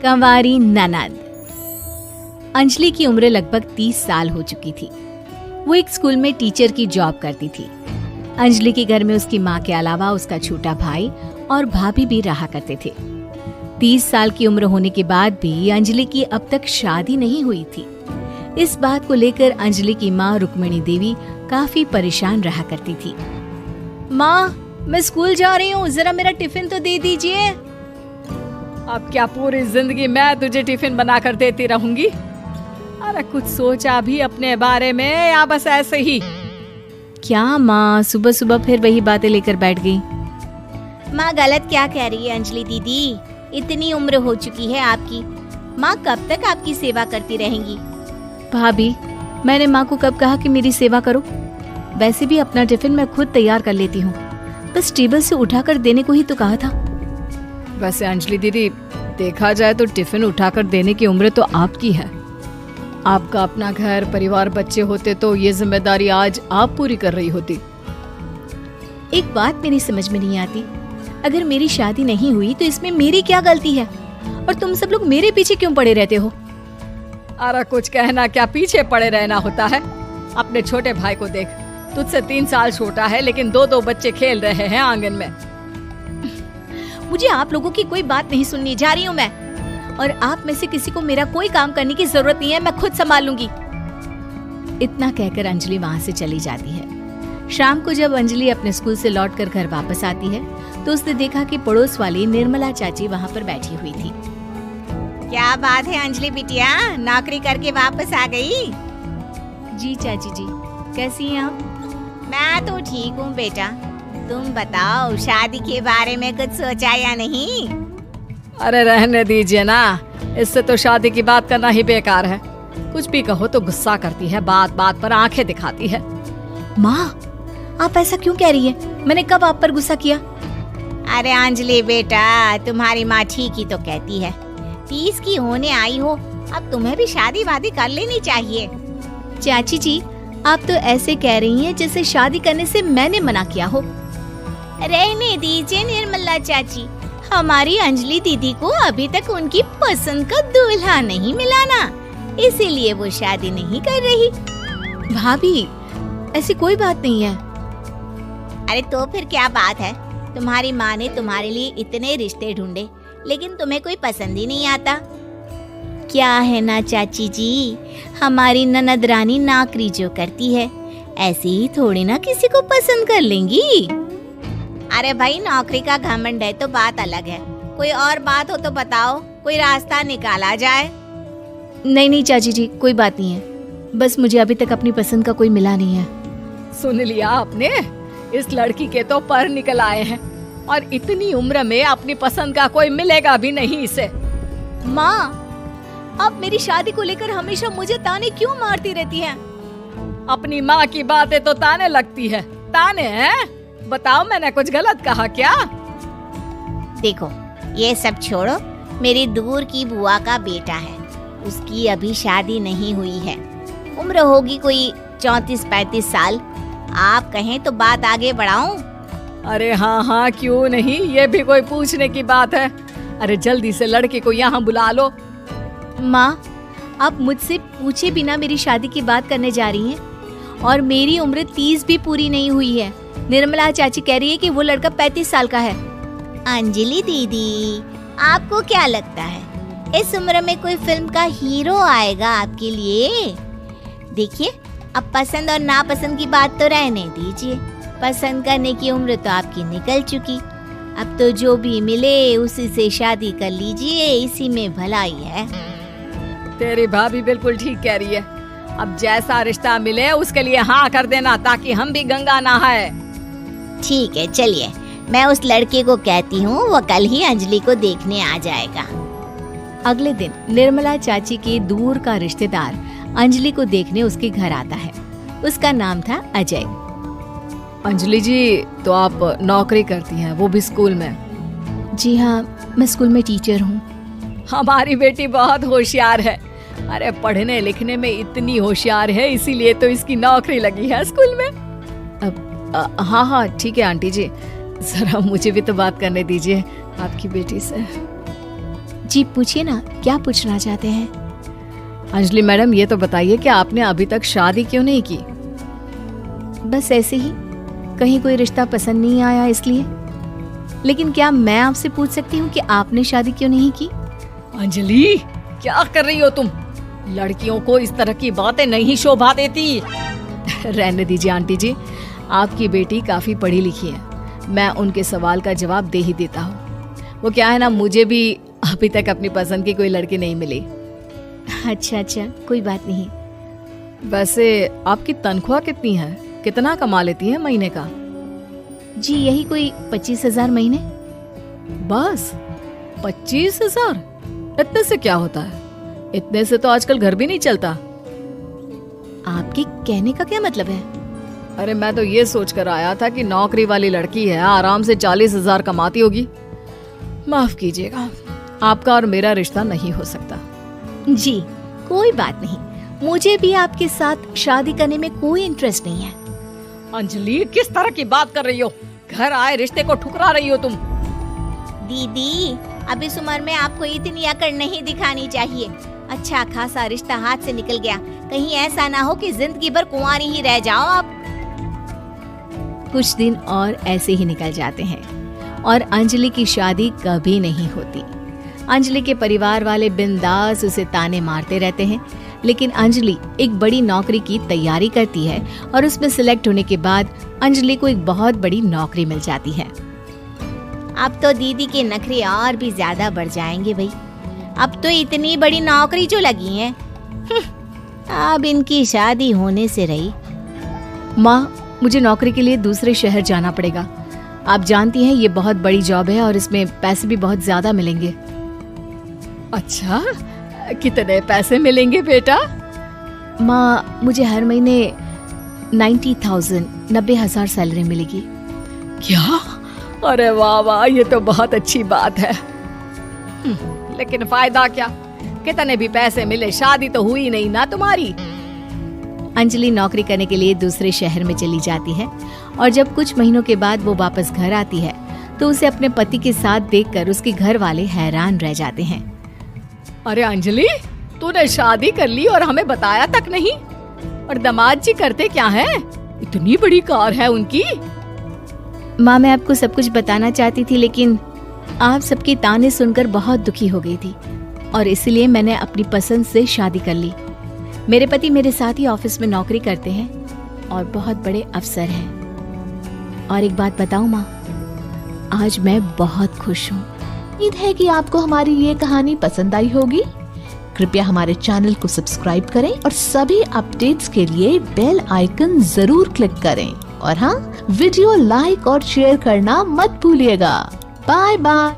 कंवारी ननद। अंजलि की उम्र लगभग 30 साल हो चुकी थी। वो एक स्कूल में टीचर की जॉब करती थी। अंजलि के घर में उसकी माँ के अलावा उसका छोटा भाई और भाभी भी रहा करते थे। 30 साल की उम्र होने के बाद भी अंजलि की अब तक शादी नहीं हुई थी। इस बात को लेकर अंजलि की माँ रुक्मिणी देवी काफी परेशान रहा करती थी। माँ, मैं स्कूल जा रही हूँ, जरा मेरा टिफिन तो दे दीजिए। अब क्या पूरी जिंदगी मैं तुझे टिफिन बनाकर देती रहूंगी? अरे कुछ सोचा भी अपने बारे में या बस ऐसे ही? क्या माँ, सुबह सुबह फिर वही बातें लेकर बैठ गई। माँ गलत क्या कह रही है अंजलि दीदी? इतनी उम्र हो चुकी है आपकी, माँ कब तक आपकी सेवा करती रहेंगी? भाभी, मैंने माँ को कब कहा कि मेरी सेवा करो? वैसे भी अपना टिफिन मैं खुद तैयार कर लेती हूँ, बस टेबल से उठाकर देने को ही तो कहा था। वैसे अंजलि दीदी, देखा जाए तो टिफिन उठाकर देने की उम्र तो आपकी है। आपका अपना घर परिवार बच्चे होते तो ये जिम्मेदारी आज आप पूरी कर रही होती। एक बात मेरी समझ में नहीं आती, अगर मेरी शादी नहीं हुई तो इसमें मेरी क्या गलती है? और तुम सब लोग मेरे पीछे क्यों पड़े रहते हो? अरे कुछ कहना क्या, पीछे पड़े रहना होता है। अपने छोटे भाई को देख, तुझसे 3 साल छोटा है लेकिन 2 बच्चे खेल रहे हैं आंगन में। मुझे आप लोगों की कोई बात नहीं सुननी, जा रही हूँ मैं। और आप में से किसी को मेरा कोई काम करने की जरूरत नहीं है, मैं खुद संभाल लूंगी। इतना कहकर अंजलि वहाँ से चली जाती है। शाम को जब अंजलि अपने स्कूल से लौटकर घर वापस आती है तो उसने देखा कि पड़ोस वाली निर्मला चाची वहाँ पर बैठी हुई थी। क्या बात है अंजलि बिटिया, नौकरी करके वापस आ गई? जी चाची जी, कैसी हैं आप? मैं तो ठीक हूँ बेटा, तुम बताओ शादी के बारे में कुछ सोचा या नहीं? अरे रहने दीजिए ना, इससे तो शादी की बात करना ही बेकार है। कुछ भी कहो तो गुस्सा करती है, बात बात पर आंखें दिखाती है। माँ, आप ऐसा क्यों कह रही हैं? मैंने कब आप पर गुस्सा किया? अरे अंजलि बेटा, तुम्हारी माँ ठीक ही तो कहती है। 30 की होने आई हो, अब तुम्हें भी शादी वादी कर लेनी चाहिए। चाची जी, आप तो ऐसे कह रही हैं जैसे शादी करने से मैंने मना किया हो। रहने दीजिए निर्मला चाची, हमारी अंजलि दीदी को अभी तक उनकी पसंद का दूल्हा नहीं मिला ना, इसीलिए वो शादी नहीं कर रही। भाभी, ऐसी कोई बात नहीं है। अरे तो फिर क्या बात है? तुम्हारी माँ ने तुम्हारे लिए इतने रिश्ते ढूंढे लेकिन तुम्हें कोई पसंद ही नहीं आता। क्या है ना चाची जी, हमारी ननद रानी नौकरी जो करती है ऐसे ही थोड़ी ना किसी को पसंद कर लेंगी। अरे भाई, नौकरी का घमंड है तो बात अलग है, कोई और बात हो तो बताओ, कोई रास्ता निकाला जाए। नहीं चाची जी, कोई बात नहीं है, बस मुझे अभी तक अपनी पसंद का कोई मिला नहीं है। सुन लिया आपने, इस लड़की के तो पर निकल आए हैं और इतनी उम्र में अपनी पसंद का कोई मिलेगा भी नहीं इसे। माँ, आप मेरी शादी को लेकर हमेशा मुझे ताने क्यों मारती रहती हैं? अपनी माँ की बातें तो ताने लगती है। ताने हैं? बताओ, मैंने कुछ गलत कहा क्या? देखो, ये सब छोड़ो, मेरी दूर की बुआ का बेटा है, उसकी अभी शादी नहीं हुई है, उम्र होगी कोई 34-35 साल। आप कहें तो बात आगे बढ़ाऊं? अरे हाँ, क्यों नहीं, ये भी कोई पूछने की बात है। अरे जल्दी से लड़के को यहाँ बुला लो। माँ, आप मुझसे पूछे बिना मेरी शादी की बात करने जा रही हैं, और मेरी उम्र 30 भी पूरी नहीं हुई है। निर्मला चाची कह रही है कि वो लड़का 35 साल का है। अंजलि दीदी, आपको क्या लगता है इस उम्र में कोई फिल्म का हीरो आएगा आपके लिए? देखिए, अब पसंद और नापसंद की बात तो रहने दीजिए, पसंद करने की उम्र तो आपकी निकल चुकी। अब तो जो भी मिले उसी से शादी कर लीजिए, इसी में भलाई है। तेरी भाभी बिल्कुल ठीक कह रही है। अब जैसा रिश्ता मिले उसके लिए हाँ कर देना, ताकि हम भी गंगा नहाए। ठीक है, चलिए मैं उस लड़के को कहती हूँ, वो कल ही अंजलि को देखने आ जाएगा। अगले दिन निर्मला चाची के दूर का रिश्तेदार अंजलि को देखने उसके घर आता है। उसका नाम था अजय। अंजलि जी, तो आप नौकरी करती हैं, वो भी स्कूल में? जी हाँ, मैं स्कूल में टीचर हूँ। हमारी बेटी बहुत होशियार है। अरे पढ़ने लिखने में इतनी होशियार है, इसीलिए तो इसकी नौकरी लगी है स्कूल में। हाँ ठीक है आंटी जी, जरा मुझे भी तो बात करने दीजिए आपकी बेटी से। जी पूछिए ना, क्या पूछना चाहते हैं? अंजलि मैडम, ये तो बताइए कि आपने अभी तक शादी क्यों नहीं की? बस ऐसे ही, कहीं कोई रिश्ता पसंद नहीं आया इसलिए। लेकिन क्या मैं आपसे पूछ सकती हूँ कि आपने शादी क्यों नहीं की? अंजलि, क्या कर रही हो तुम? लड़कियों को इस तरह की बातें नहीं शोभा देती। रहने दीजिए आंटी जी, आपकी बेटी काफी पढ़ी लिखी है, मैं उनके सवाल का जवाब दे ही देता हूँ। वो क्या है ना, मुझे भी अभी तक अपनी पसंद की कोई लड़की नहीं मिली। अच्छा, कोई बात नहीं। वैसे आपकी तनख्वाह कितनी है? कितना कमा लेती है महीने का? जी यही कोई 25,000 महीने। बस 25,000? इतने से क्या होता है? इतने से तो आजकल घर भी नहीं चलता। आपके कहने का क्या मतलब है? अरे मैं तो ये सोच कर आया था कि नौकरी वाली लड़की है, आराम से 40,000 कमाती होगी। माफ कीजिएगा, आपका और मेरा रिश्ता नहीं हो सकता। जी कोई बात नहीं, मुझे भी आपके साथ शादी करने में कोई इंटरेस्ट नहीं है। अंजलि, किस तरह की बात कर रही हो? घर आए रिश्ते को ठुकरा रही हो तुम। दीदी, अब इस उम्र में आपको इतनी अकड़ नहीं दिखानी चाहिए। अच्छा खासा रिश्ता हाथ से निकल गया, कहीं ऐसा ना हो कि जिंदगी भर कुंवारी ही रह जाओ आप। कुछ दिन और ऐसे ही निकल जाते हैं और अंजलि की शादी कभी नहीं होती। अंजलि के परिवार वाले बिंदास उसे ताने मारते रहते हैं, लेकिन अंजलि एक बड़ी नौकरी की तैयारी करती है और उसमें सिलेक्ट होने के बाद अंजलि को एक बहुत बड़ी नौकरी मिल जाती है। अब तो दीदी के नखरे और भी ज्यादा बढ़ जाएंगे भाई। अब तो इतनी बड़ी नौकरी जो लगी है, अब इनकी शादी होने से रही। माँ, मुझे नौकरी के लिए दूसरे शहर जाना पड़ेगा। आप जानती हैं ये बहुत बड़ी जॉब है और इसमें पैसे भी बहुत ज्यादा मिलेंगे। अच्छा, कितने पैसे मिलेंगे बेटा? माँ, मुझे हर महीने 90,000 सैलरी मिलेगी। क्या? अरे वाह वाह, ये तो बहुत अच्छी बात है। लेकिन फायदा क्या? कितने भी पैसे मिले, शादी तो हुई नहीं ना तुम्हारी। अंजलि नौकरी करने के लिए दूसरे शहर में चली जाती है और जब कुछ महीनों के बाद वो वापस घर आती है तो उसे अपने पति के साथ देखकर उसके घर वाले हैरान रह जाते हैं। अरे अंजलि, तूने शादी कर ली और हमें बताया तक नहीं। और दामाद जी करते क्या हैं? इतनी बड़ी कार है उनकी। माँ, मैं आपको सब कुछ बताना चाहती थी, लेकिन आप सबकी ताने सुनकर बहुत दुखी हो गई थी और इसलिए मैंने अपनी पसंद से शादी कर ली। मेरे पति मेरे साथ ही ऑफिस में नौकरी करते हैं और बहुत बड़े अफसर हैं। और एक बात बताऊं माँ, आज मैं बहुत खुश हूँ। उम्मीद है कि आपको हमारी ये कहानी पसंद आई होगी। कृपया हमारे चैनल को सब्सक्राइब करें और सभी अपडेट्स के लिए बेल आइकन जरूर क्लिक करें। और हाँ, वीडियो लाइक और शेयर करना मत भूलिएगा। Bye bye.